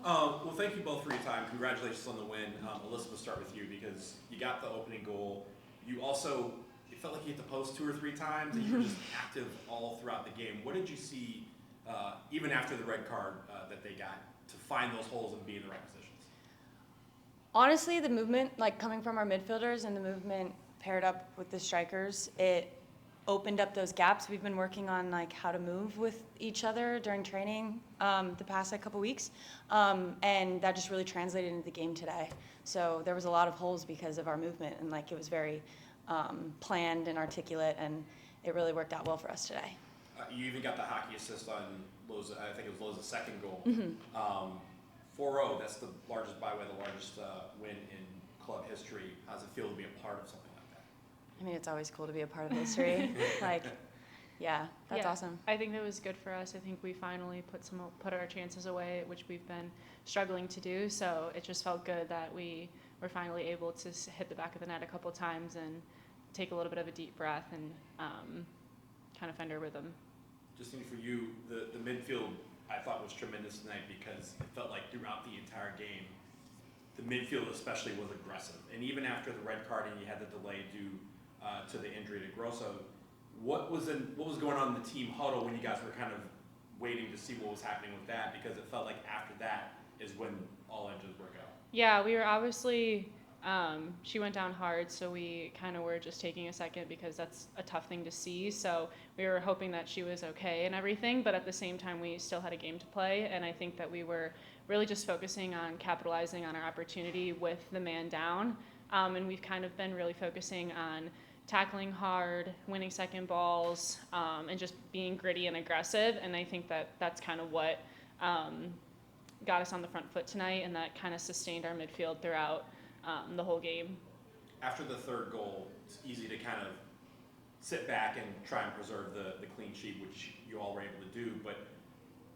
Well, thank you both for your time. Congratulations on the win. Alyssa, we'll start with you because you got the opening goal. You also, it felt like you hit the post 2 or 3 times, and you were just active all throughout the game. What did you see, even after the red card that they got, to find those holes and be in the right positions? Honestly, the movement, like coming from our midfielders and the movement paired up with the strikers, it opened up those gaps. We've been working on like how to move with each other during training the past couple weeks, and that just really translated into the game today. So there was a lot of holes because of our movement, and like it was very planned and articulate, and it really worked out well for us today. You even got the hockey assist on Loza, I think it was Loza's second goal. Mm-hmm. 4-0, that's the largest, by the way, the largest win in club history. How does it feel to be a part of something like that? I mean, it's always cool to be a part of history. Like, yeah, that's awesome. I think that was good for us. I think we finally put our chances away, which we've been struggling to do. So it just felt good that we were finally able to hit the back of the net a couple times and take a little bit of a deep breath and kind of find our rhythm. Justine, for you, the midfield I thought was tremendous tonight because it felt like throughout the entire game, the midfield especially was aggressive. And even after the red card and you had the delay due to the injury to Grosso, what was going on in the team huddle when you guys were kind of waiting to see what was happening with that? Because it felt like after that is when all engines were go. Yeah, we were obviously, she went down hard, so we kind of were just taking a second because that's a tough thing to see. So we were hoping that she was okay and everything, but at the same time, we still had a game to play. And I think that we were really just focusing on capitalizing on our opportunity with the man down. And we've kind of been really focusing on tackling hard, winning second balls, and just being gritty and aggressive. And I think that that's kind of what got us on the front foot tonight, and that kind of sustained our midfield throughout the whole game. After the third goal, it's easy to kind of sit back and try and preserve the clean sheet, which you all were able to do. But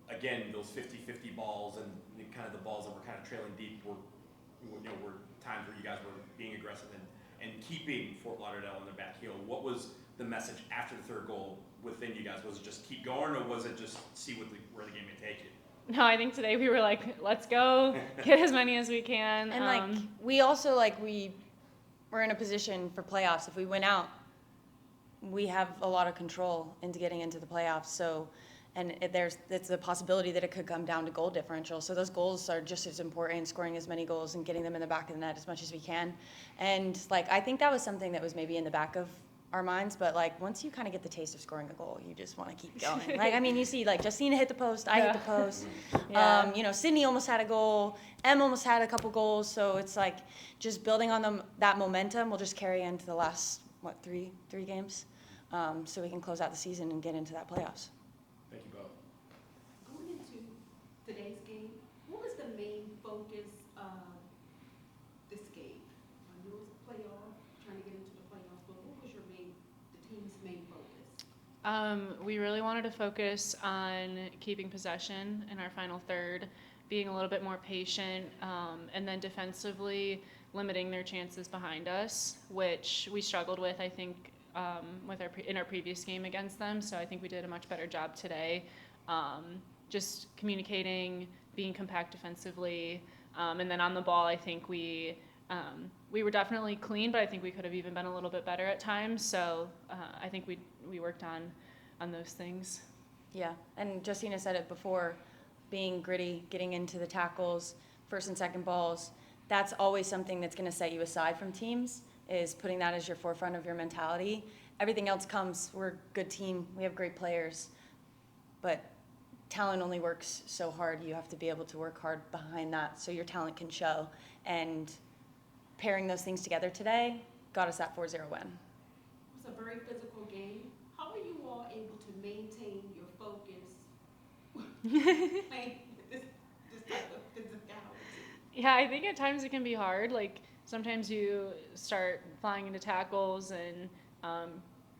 again, those 50-50 balls and kind of the balls that were kind of trailing deep were times where you guys were being aggressive and keeping Fort Lauderdale on their back heel. What was the message after the third goal within you guys? Was it just keep going, or was it just see where the game may take you? No, I think today we were like, let's go, get as many as we can. And we also we're in a position for playoffs. If we win out, we have a lot of control into getting into the playoffs. So, and it's a possibility that it could come down to goal differential. So those goals are just as important, scoring as many goals and getting them in the back of the net as much as we can. And I think that was something that was maybe in the back of our minds, but once you kind of get the taste of scoring a goal, you just want to keep going. You see Justina hit the post, I hit the post. Yeah. Sydney almost had a goal, Em almost had a couple goals. So it's just building on that momentum will just carry into the last three games, so we can close out the season and get into that playoffs. Thank you both. Going into today's game, what was the main focus of this game? It was a playoff, trying to get into the playoffs, but what was the team's main focus? We really wanted to focus on keeping possession in our final third, being a little bit more patient, and then defensively limiting their chances behind us, which we struggled with, I think, in our previous game against them. So I think we did a much better job today, just communicating, being compact defensively, and then on the ball, I think we were definitely clean, but I think we could have even been a little bit better at times. So I think we worked on those things. Yeah, and Justina said it before, being gritty, getting into the tackles, first and second balls. That's always something that's going to set you aside from teams, is putting that as your forefront of your mentality. Everything else comes. We're a good team. We have great players. But talent only works so hard. You have to be able to work hard behind that so your talent can show. And pairing those things together today got us that 4-0 win. It was a very physical game. How are you all able to maintain your focus playing this type of physicality? Yeah, I think at times it can be hard. Sometimes you start flying into tackles and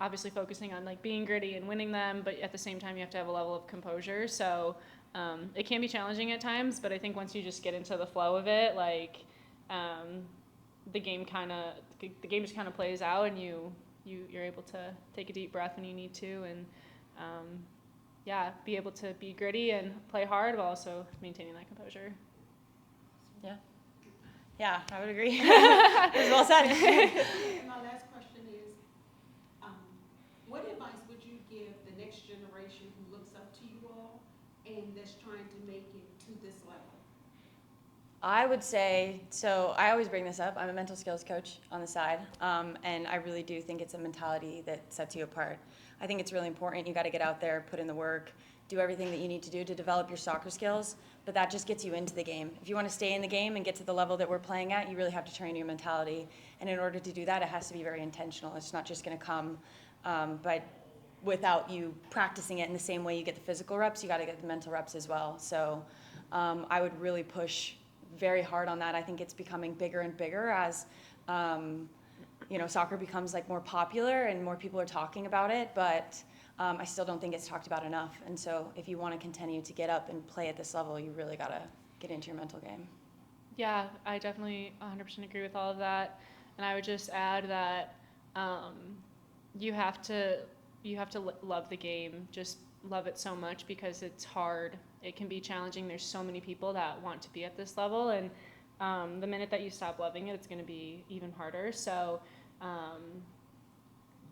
obviously focusing on being gritty and winning them, but at the same time you have to have a level of composure. So it can be challenging at times, but I think once you just get into the flow of it, the game just kind of plays out, and you're able to take a deep breath when you need to, and be able to be gritty and play hard while also maintaining that composure. Yeah, I would agree. It was well said. And my last question is, what advice would you give the next generation who looks up to you all and that's trying to make it to this level? I would say, so I always bring this up, I'm a mental skills coach on the side, and I really do think it's a mentality that sets you apart. I think it's really important, you gotta get out there, put in the work, do everything that you need to do to develop your soccer skills, but that just gets you into the game. If you wanna stay in the game and get to the level that we're playing at, you really have to train your mentality, and in order to do that, it has to be very intentional. It's not just gonna come, but without you practicing it in the same way you get the physical reps, you gotta get the mental reps as well. So I would really push very hard on that. I think it's becoming bigger and bigger as soccer becomes like more popular and more people are talking about it, but I still don't think it's talked about enough. And so if you want to continue to get up and play at this level, you really got to get into your mental game. Yeah, I definitely 100% agree with all of that. And I would just add that you have to love the game, just love it so much because it's hard. It can be challenging. There's so many people that want to be at this level, and the minute that you stop loving it, it's going to be even harder. So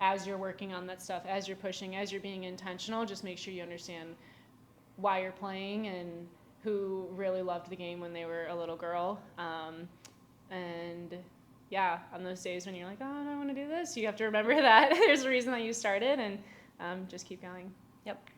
as you're working on that stuff, as you're pushing, as you're being intentional, just make sure you understand why you're playing and who really loved the game when they were a little girl. And yeah, on those days when you're like, oh, I don't want to do this, you have to remember that there's a reason that you started, and just keep going. Yep.